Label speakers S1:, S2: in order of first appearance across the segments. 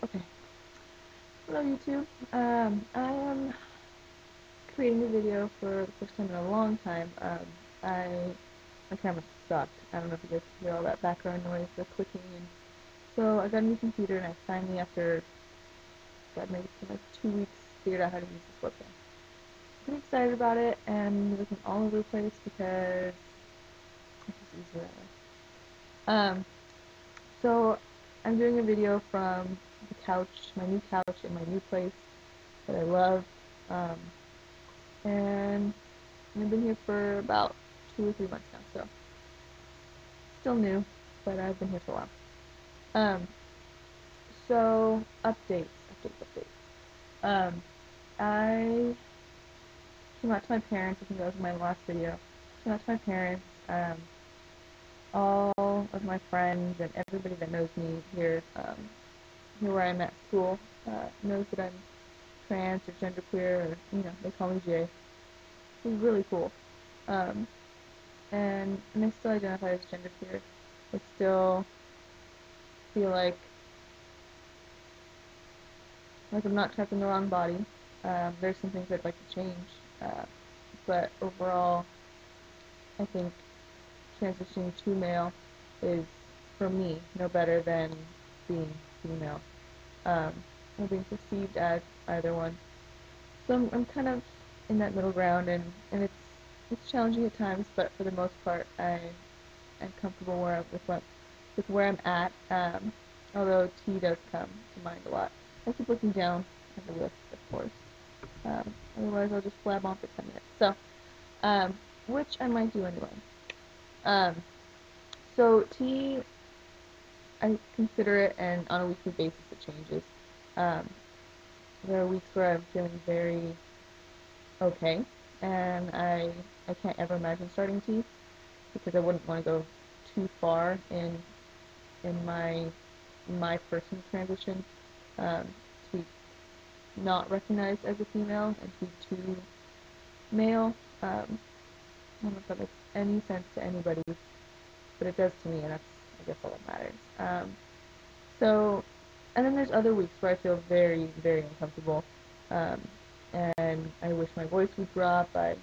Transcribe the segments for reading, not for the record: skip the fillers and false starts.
S1: Okay. Hello YouTube. I am creating a video for the first time in a long time. My camera sucked. I don't know if you guys can hear all that background noise, the clicking, and so I got a new computer and I finally, after maybe it's been like 2 weeks, figured out how to use this webcam. I'm pretty excited about it and looking all over the place because it's just easier that way. So I'm doing a video from the couch, my new couch in my new place that I love. And I've been here for about 2 or 3 months now, so still new, but I've been here for a while. So updates. I came out to my parents. I think that was my last video. Came out to my parents. All of my friends and everybody that knows me here, here where I'm at school, knows that I'm trans or genderqueer, or they call me Jay. It was really cool. And I still identify as genderqueer. I still feel like I'm not trapped in the wrong body. There's some things I'd like to change, but overall, I think transitioning to male is, for me, no better than being female, or being perceived as either one. So I'm kind of in that middle ground, and it's challenging at times, but for the most part, I'm comfortable with where I'm at. Although T does come to mind a lot. I keep looking down at the list, of course. Otherwise, I'll just blab on for 10 minutes. So, which I might do anyway. So T, I consider it, and on a weekly basis it changes. There are weeks where I'm feeling very okay, and I can't ever imagine starting T because I wouldn't want to go too far in my personal transition, to be not recognized as a female and to be too male. I don't know if that makes any sense to anybody, but it does to me, and that's, I guess, all that matters. And then there's other weeks where I feel very, very uncomfortable, and I wish my voice would drop. I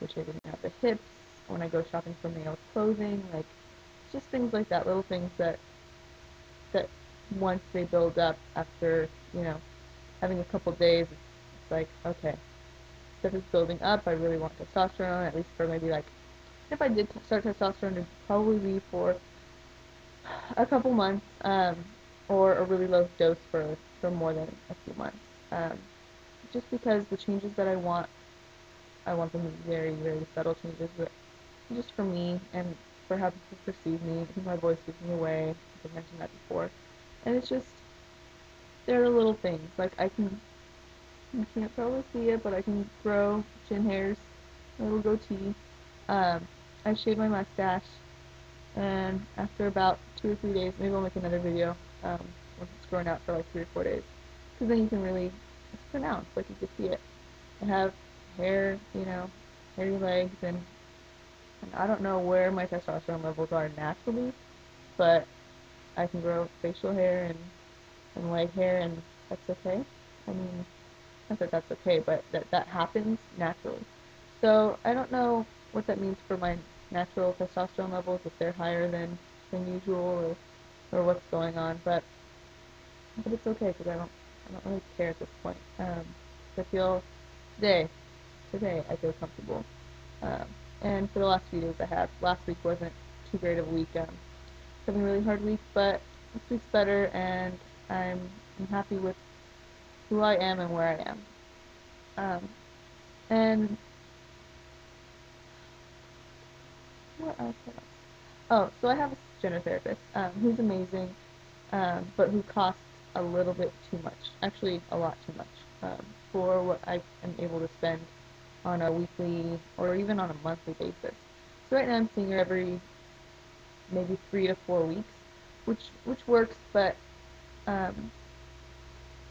S1: wish I didn't have the hips when I go shopping for male clothing, like just things like that, little things that once they build up after, having a couple days, it's like, okay, stuff is building up. I really want testosterone, at least for maybe like, if I did start testosterone, it'd probably be for a couple months, or a really low dose for more than a few months. Just because the changes that I want them to be very, very subtle changes, but just for me and for how people perceive me. I think my voice gives me away. I've mentioned that before. And it's just, they're the little things. Like, you can't probably see it, but I can grow chin hairs, a little goatee. I shave my mustache, and after about 2 or 3 days, maybe I'll make another video, once it's grown out for like 3 or 4 days, because then you can really, it's pronounced, like you can see it. I have hair, hairy legs, and I don't know where my testosterone levels are naturally, but I can grow facial hair and leg hair, and that's okay. I mean, not that that's okay, but that happens naturally. So I don't know what that means for my natural testosterone levels, if they're higher than usual, or what's going on, but it's okay because I don't really care at this point. I feel today I feel comfortable. Um, and for the last few days I have. Last week wasn't too great of a week. Having a really hard week, but this week's better, and I'm happy with who I am and where I am. And what else? Oh, so I have a gender therapist, who's amazing, but who costs a little bit too much. Actually, a lot too much, for what I am able to spend on a weekly or even on a monthly basis. So right now I'm seeing her every maybe 3 to 4 weeks, which works, but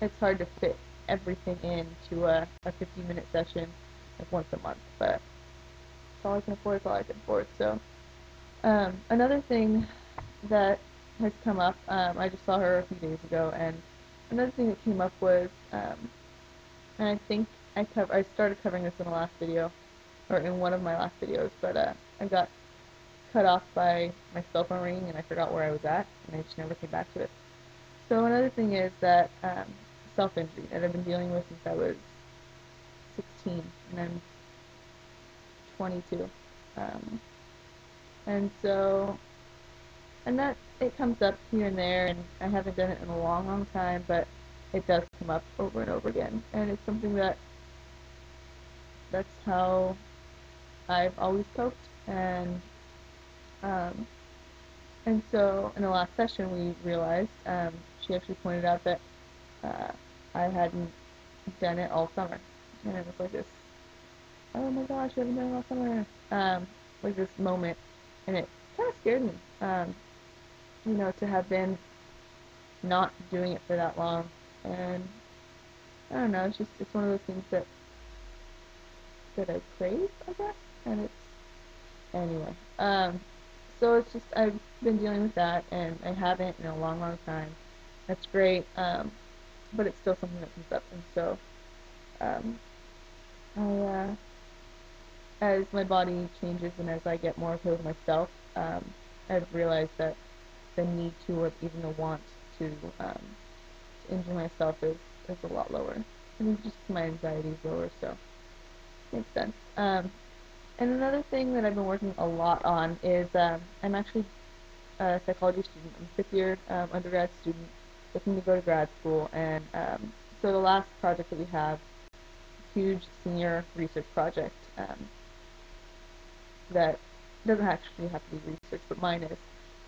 S1: it's hard to fit everything into a 50-minute session like once a month. But it's all I can afford. It's all I can afford. So another thing that has come up. I just saw her a few days ago, and another thing that came up was, and I think I started covering this in the last video, or in one of my last videos, but I got cut off by my cell phone ringing, and I forgot where I was at, and I just never came back to it. So another thing is that self-injury that I've been dealing with since I was 16, and I'm 22. Um, and so, and that, it comes up here and there, and I haven't done it in a long, long time, but it does come up over and over again. And it's something that's how I've always coped. Um, and so in the last session, we realized, she actually pointed out that uh, I hadn't done it all summer. And it was like this, oh my gosh, I haven't done it all summer. Like this moment. And it kind of scared me, to have been not doing it for that long. And I don't know, it's one of those things that I crave, I guess. And it's, anyway. So it's just, I've been dealing with that, and I haven't in a long, long time. That's great. But it's still something that comes up. And so, um, as my body changes and as I get more okay with myself, I've realized that the need to, or even the want to, to injure myself is a lot lower. And just my anxiety is lower, so it makes sense. And another thing that I've been working a lot on is I'm actually a psychology student. I'm a fifth-year undergrad student looking to go to grad school. And so the last project that we have, huge senior research project, that doesn't actually have to be research, but mine is.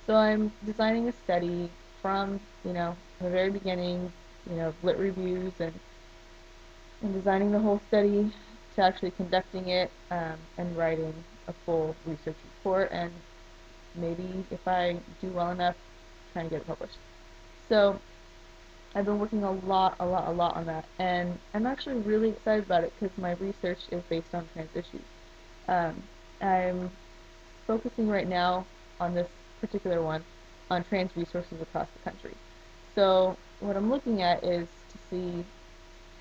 S1: So I'm designing a study from, the very beginning, lit reviews and designing the whole study to actually conducting it, and writing a full research report, and maybe if I do well enough, trying to get it published. So I've been working a lot on that, and I'm actually really excited about it because my research is based on trans issues. I'm focusing right now on this particular one on trans resources across the country. So what I'm looking at is to see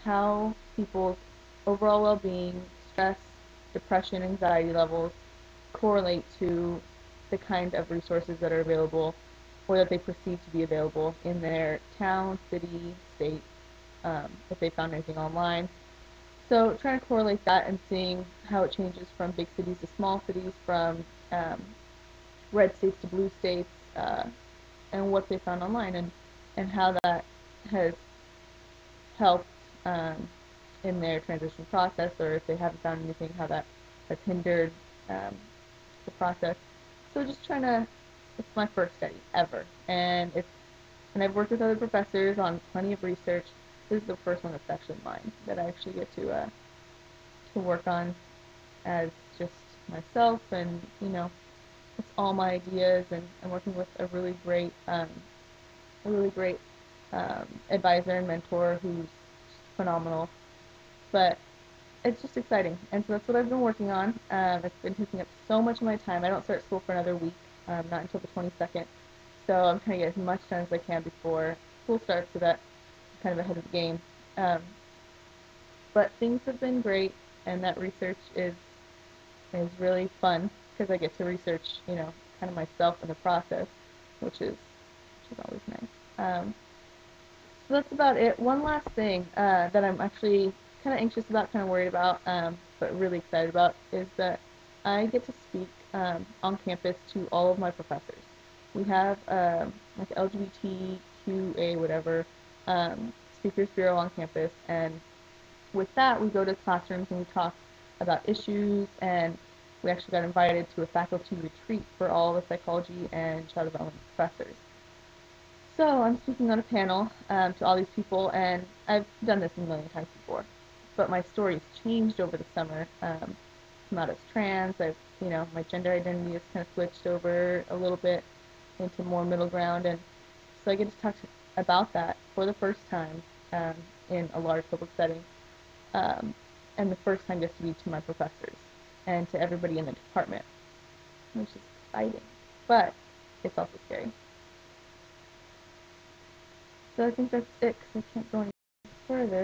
S1: how people's overall well-being, stress, depression, anxiety levels correlate to the kind of resources that are available or that they perceive to be available in their town, city, state, if they found anything online. So trying to correlate that and seeing how it changes from big cities to small cities, from red states to blue states, and what they found online, and how that has helped in their transition process, or if they haven't found anything, how that has hindered the process. So just trying to, it's my first study ever, and I've worked with other professors on plenty of research. This is the first one that's actually mine, that I actually get to work on as just myself, and it's all my ideas, and I'm working with a really great advisor and mentor who's phenomenal. But it's just exciting, and so that's what I've been working on. It's been taking up so much of my time. I don't start school for another week, not until the 22nd. So I'm trying to get as much done as I can before school starts, so that I'm kind of ahead of the game. But things have been great, and that research is really fun because I get to research, kind of myself in the process, which is always nice. So that's about it. One last thing that I'm actually kind of anxious about, kind of worried about, but really excited about, is that I get to speak on campus to all of my professors. We have like LGBTQA whatever speakers bureau on campus, and with that we go to classrooms and we talk about issues, and we actually got invited to a faculty retreat for all the psychology and child development professors. So I'm speaking on a panel to all these people, and I've done this a million times before, but my story's changed over the summer. I'm out as trans. My gender identity has kind of switched over a little bit into more middle ground, and so I get to talk about that for the first time in a large public setting, and the first time gets to be to my professors and to everybody in the department, which is exciting, but it's also scary. So I think that's it, because I can't go any further.